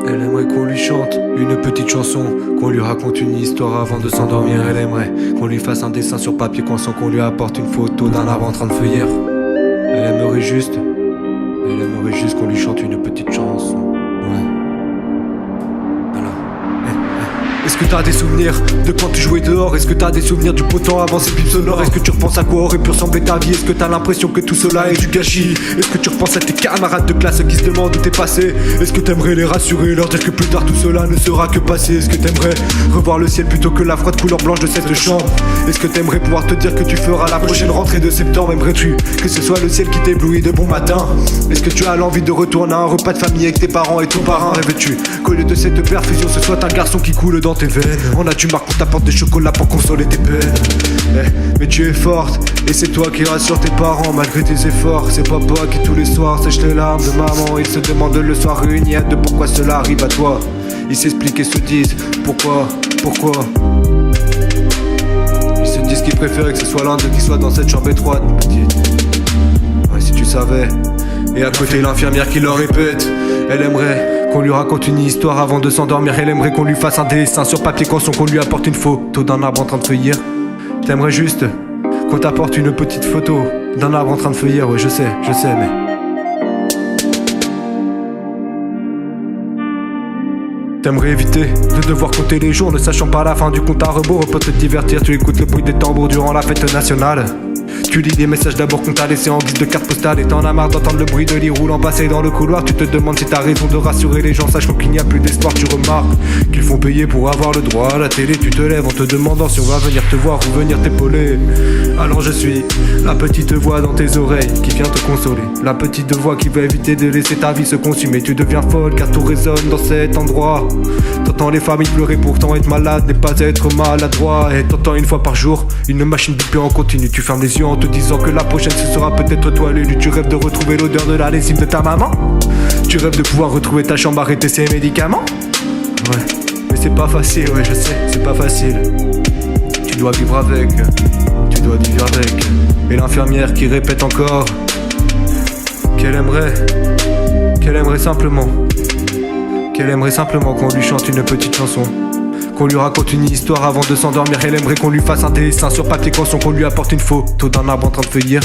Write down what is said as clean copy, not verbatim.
Elle aimerait qu'on lui chante une petite chanson, qu'on lui raconte une histoire avant de s'endormir. Elle aimerait qu'on lui fasse un dessin sur papier conscient, qu'on lui apporte une photo d'un arbre en train de feuillir. Elle aimerait juste qu'on lui chante une petite chanson. Ouais. Est-ce que t'as des souvenirs de quand tu jouais dehors? Est-ce que t'as des souvenirs du beau temps avant ces pipes sonores? Est-ce que tu repenses à quoi aurait pu ressembler ta vie? Est-ce que t'as l'impression que tout cela est du gâchis? Est-ce que tu repenses à tes camarades de classe qui se demandent où t'es passé? Est-ce que t'aimerais les rassurer, leur dire que plus tard tout cela ne sera que passé? Est-ce que t'aimerais revoir le ciel plutôt que la froide couleur blanche de cette chambre? Est-ce que t'aimerais pouvoir te dire que tu feras la prochaine rentrée de septembre? Aimerais-tu que ce soit le ciel qui t'éblouit de bon matin? Est-ce que tu as l'envie de retourner à un repas de famille avec tes parents et ton parrain? Rêves-tu qu'au lieu de cette perfusion ce soit un garçon qui coule dans tes veines? En as-tu marre qu'on t'apporte des chocolats pour consoler tes peines? Mais tu es forte et c'est toi qui rassure tes parents malgré tes efforts. C'est papa qui tous les soirs sèche les larmes de maman. Ils se demandent le soir réunis de pourquoi cela arrive à toi. Ils s'expliquent et se disent pourquoi. Ils se disent qu'ils préféraient que ce soit l'un d'eux qui soit dans cette chambre étroite, petite. Ouais, si tu savais. Et à côté l'infirmière qui leur répète. Elle aimerait qu'on lui raconte une histoire avant de s'endormir. Elle aimerait qu'on lui fasse un dessin sur papier conscient, qu'on lui apporte une photo d'un arbre en train de feuillir. T'aimerais juste qu'on t'apporte une petite photo d'un arbre en train de feuillir. Ouais, je sais, mais t'aimerais éviter de devoir compter les jours, ne sachant pas la fin du compte à rebours. Pour te divertir, tu écoutes le bruit des tambours durant la fête nationale. Tu lis des messages d'abord qu'on t'a laissé en guise de carte postale. Et t'en as marre d'entendre le bruit de lits roulant passer dans le couloir. Tu te demandes si t'as raison de rassurer les gens, sachant qu'il n'y a plus d'espoir. Tu remarques qu'ils font payer pour avoir le droit à la télé. Tu te lèves en te demandant si on va venir te voir ou venir t'épauler. Alors je suis la petite voix dans tes oreilles qui vient te consoler. La petite voix qui veut éviter de laisser ta vie se consumer. Tu deviens folle car tout résonne dans cet endroit. T'entends les familles pleurer, pourtant être malade n'est pas être maladroit. Et t'entends une fois par jour une machine biper en continu. Tu fermes les yeux en te disant que la prochaine ce sera peut-être toi l'élu. Tu rêves de retrouver l'odeur de la lessive de ta maman. Tu rêves de pouvoir retrouver ta chambre, arrêter ses médicaments. Ouais, mais c'est pas facile, ouais je sais, c'est pas facile. Tu dois vivre avec. Et l'infirmière qui répète encore qu'elle aimerait simplement qu'on lui chante une petite chanson, qu'on lui raconte une histoire avant de s'endormir. Elle aimerait qu'on lui fasse un dessin sur papier conscient, qu'on lui apporte une photo d'un arbre en train de feuillir.